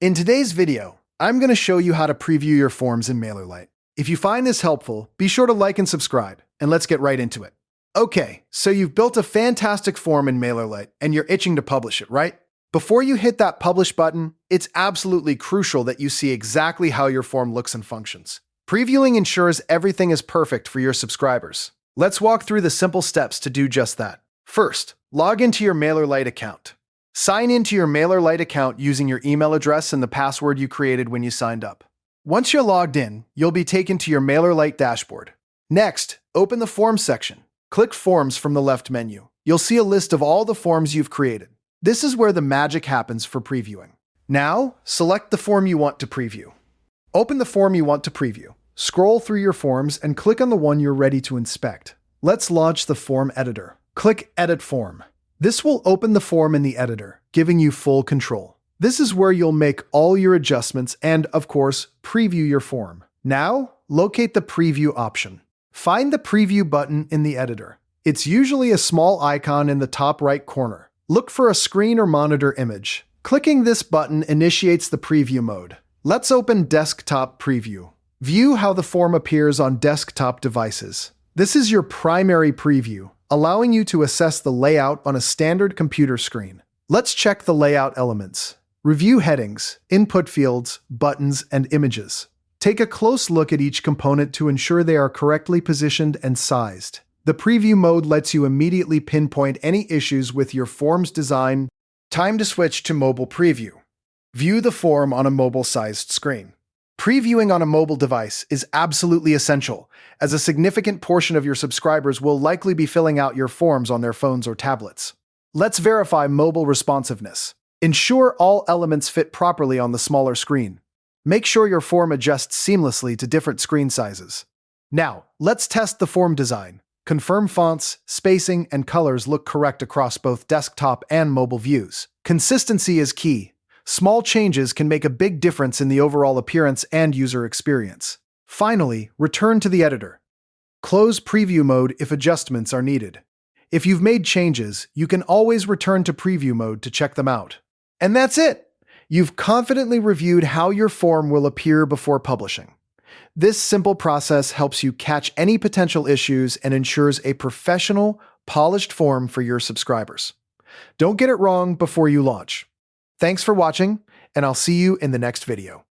In today's video, I'm going to show you how to preview your forms in MailerLite. If you find this helpful, be sure to like and subscribe, and let's get right into it. Okay, so you've built a fantastic form in MailerLite, and you're itching to publish it, right? Before you hit that publish button, it's absolutely crucial that you see exactly how your form looks and functions. Previewing ensures everything is perfect for your subscribers. Let's walk through the simple steps to do just that. First, log into your MailerLite account. Sign into your MailerLite account using your email address and the password you created when you signed up. Once you're logged in, you'll be taken to your MailerLite dashboard. Next, open the Forms section. Click Forms from the left menu. You'll see a list of all the forms you've created. This is where the magic happens for previewing. Now, select the form you want to preview. Open the form you want to preview. Scroll through your forms and click on the one you're ready to inspect. Let's launch the form editor. Click Edit Form. This will open the form in the editor, giving you full control. This is where you'll make all your adjustments and, of course, preview your form. Now, locate the Preview option. Find the Preview button in the editor. It's usually a small icon in the top right corner. Look for a screen or monitor image. Clicking this button initiates the preview mode. Let's open Desktop Preview. View how the form appears on desktop devices. This is your primary preview, allowing you to assess the layout on a standard computer screen. Let's check the layout elements. Review headings, input fields, buttons, and images. Take a close look at each component to ensure they are correctly positioned and sized. The preview mode lets you immediately pinpoint any issues with your form's design. Time to switch to mobile preview. View the form on a mobile-sized screen. Previewing on a mobile device is absolutely essential, as a significant portion of your subscribers will likely be filling out your forms on their phones or tablets. Let's verify mobile responsiveness. Ensure all elements fit properly on the smaller screen. Make sure your form adjusts seamlessly to different screen sizes. Now, let's test the form design. Confirm fonts, spacing, and colors look correct across both desktop and mobile views. Consistency is key. Small changes can make a big difference in the overall appearance and user experience. Finally, return to the editor. Close preview mode if adjustments are needed. If you've made changes, you can always return to preview mode to check them out. And that's it! You've confidently reviewed how your form will appear before publishing. This simple process helps you catch any potential issues and ensures a professional, polished form for your subscribers. Don't get it wrong before you launch. Thanks for watching, and I'll see you in the next video.